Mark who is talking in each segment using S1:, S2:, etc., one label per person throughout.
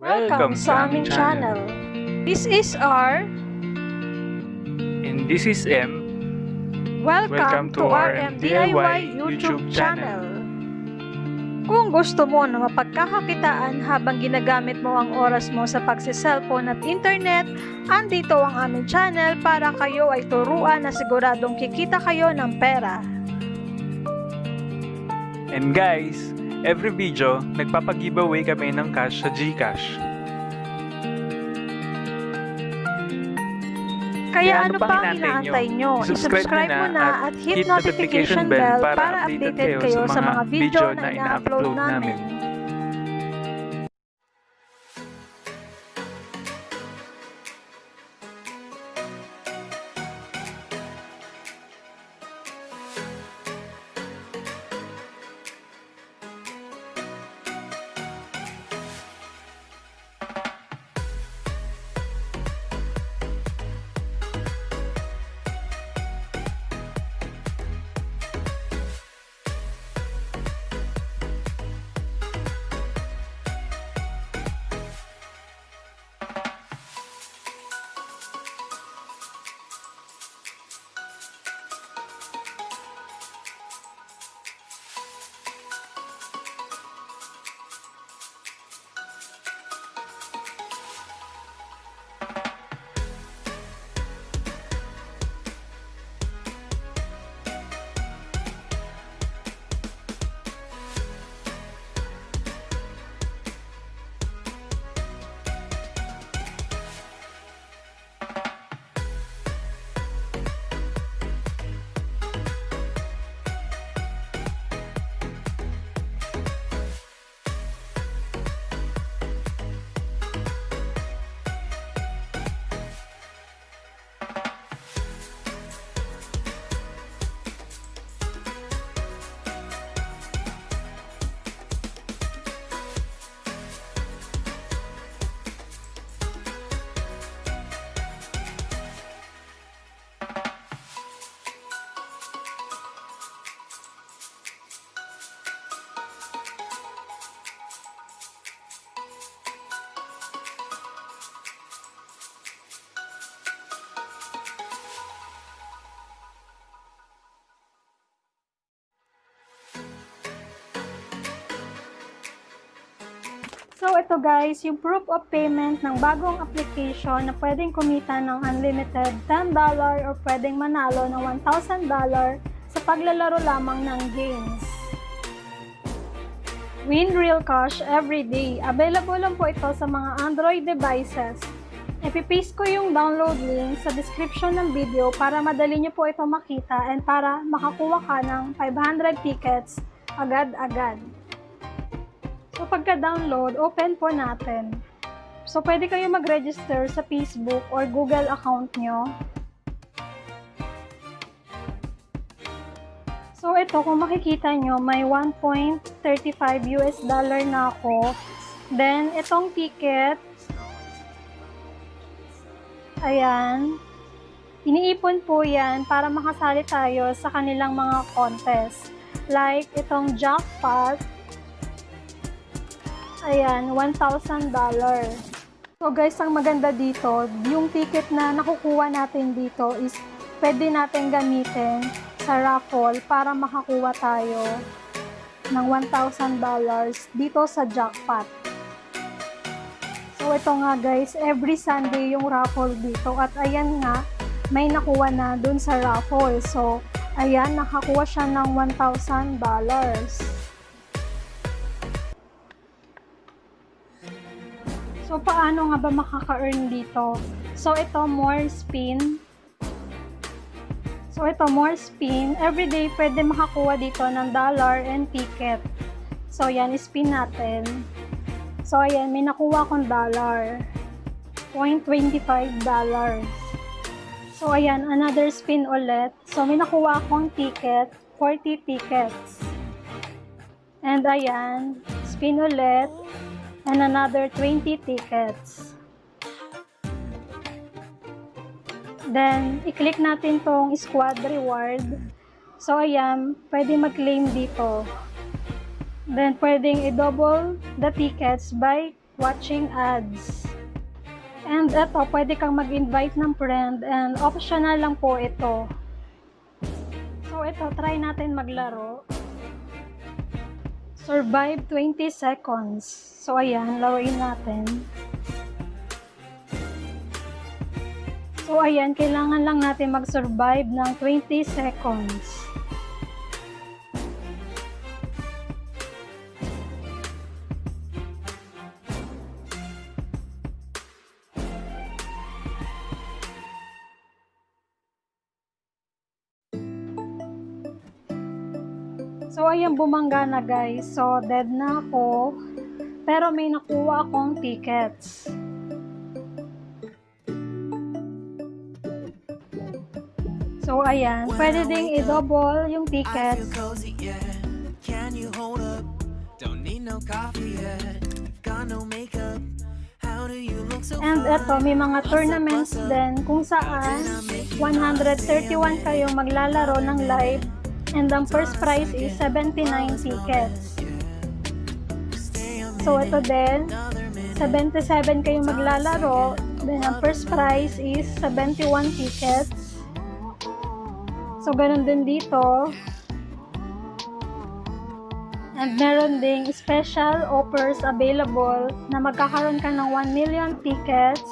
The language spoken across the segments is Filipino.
S1: Welcome sa aming channel. This is R.
S2: And this is M.
S1: Welcome to our MDIY YouTube channel. Kung gusto mo na mapagkakakitaan habang ginagamit mo ang oras mo sa pagse-cellphone at internet, andito ang aming channel para kayo ay turuan na siguradong kikita kayo ng pera.
S2: And guys, every video, nagpapag-giveaway kami ng cash sa Gcash.
S1: Kaya ano pa ang inaantay nyo? I-subscribe mo na at hit notification bell para updated kayo sa mga video na ina-upload namin. So ito guys, yung proof of payment ng bagong application na pwedeng kumita ng unlimited $10 or pwedeng manalo ng $1,000 sa paglalaro lamang ng games. Win real cash every day. Available lang po ito sa mga Android devices. Ipipaste ko yung download link sa description ng video para madali nyo po ito makita and para makakuha ka ng 500 tickets agad-agad. So, pagka-download, open po natin. So, pwede kayo mag-register sa Facebook or Google account nyo. So, ito, kung makikita nyo, may $1.35 na ako. Then, itong ticket, ayan, iniipon po yan para makasali tayo sa kanilang mga contest. Like, itong jackpot, ayan, $1,000. So guys, ang maganda dito, yung ticket na nakukuha natin dito is pwede natin gamitin sa raffle para makakuha tayo ng $1,000 dito sa jackpot. So ito nga guys, every Sunday yung raffle dito at ayan nga, may nakuha na dun sa raffle. So ayan, nakakuha siya ng $1,000. So, paano nga ba makaka-earn dito? So, ito, more spin. So, ito, more spin. Every day, pwede makakuha dito ng dollar and ticket. So, yan, spin natin. So, ayan, may nakuha akong dollar. $0.25. So, ayan, another spin ulit. So, may nakuha akong ticket, 40 tickets. And, ayan, spin ulit. And another 20 tickets. Then, i-click natin tong squad reward. So, ayan, pwede mag-claim dito. Then, pwedeng i-double the tickets by watching ads. And ito, pwede kang mag-invite ng friend and optional lang po ito. So ito, try natin maglaro. Survive 20 seconds. So ayan, laruin natin. So ayan, kailangan lang natin mag-survive ng 20 seconds. So ayan, bumangga na guys. So dead na ako. Pero may nakuha akong tickets. So ayan, pwede ding i-double yung tickets. And eto, may mga tournaments din kung saan 131 kayong maglalaro ng live. And ang first prize is 79 tickets. So ito din, 77 kayong maglalaro. Then ang first prize is 71 tickets. So ganun din dito. And meron ding special offers available na magkakaroon ka ng 1 million tickets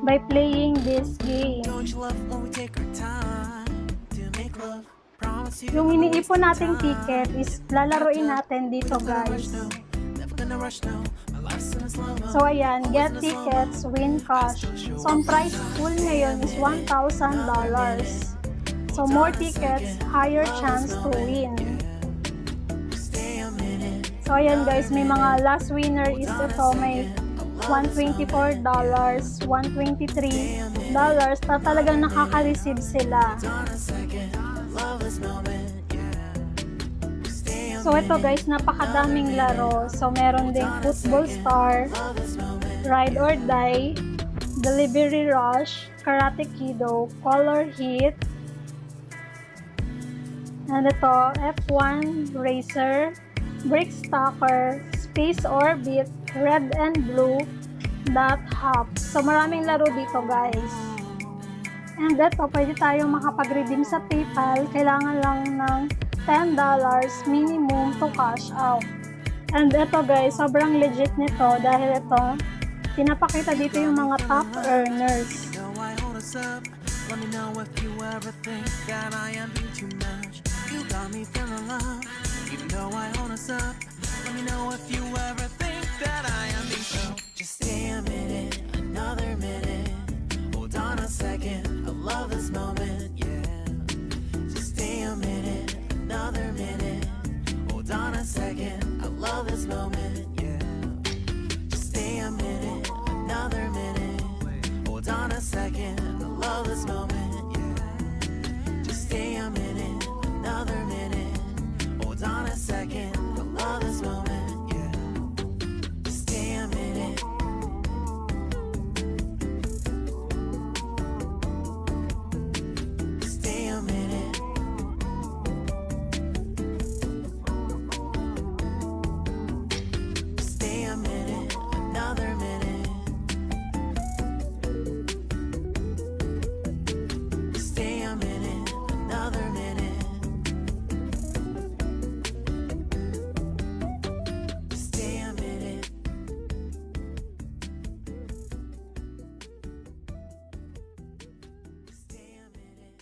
S1: by playing this game. Yung iniipon nating ticket is lalaruin natin dito guys. So ayan, get tickets, win cash. So ang prize pool ngayon is $1,000. So more tickets, higher chance to win. So ayan guys, may mga last winner is ito, may $124, $123 na talagang nakaka-receive sila. So ito guys, napakadaming laro. So meron ding Football Star, Ride or Die, Delivery Rush, Karate Kido, Color Hit, and ito, F1 Racer, Brick Stalker, Space Orbit, Red and Blue, Dot Hop. So maraming laro dito guys. And ito, pwede tayong makapag-redeem sa PayPal. Kailangan lang ng $10 minimum to cash out. And ito guys, sobrang legit nito dahil ito, pinapakita dito yung mga top earners. Let me know if you ever think that I am being too much. You got me feeling love, even though I own us up. Let me know if you ever think that I am being so. Just stay a minute, another minute. Hold on a second, I love this moment, yeah. Just stay a minute, another minute. Hold on a second, I love this moment, yeah. Just stay a minute, another minute. Hold on a second, I love this moment, yeah. Just stay a minute, another minute. Hold on a second, I love this moment, yeah. Just stay a minute. Stay a minute. Stay a minute, another minute. Stay a minute, another minute. Stay a minute. Stay a minute.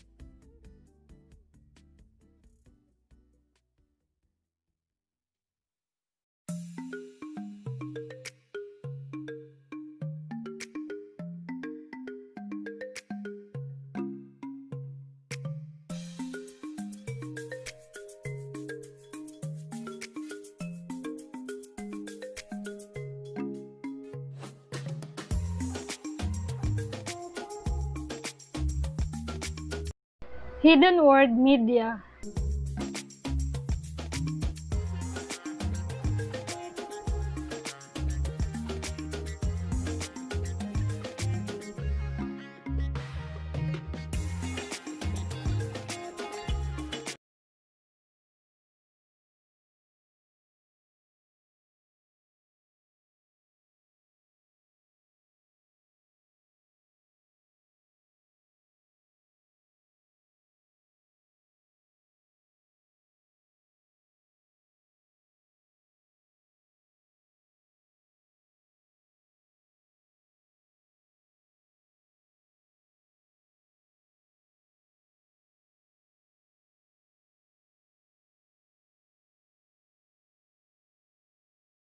S1: Hidden Word Media.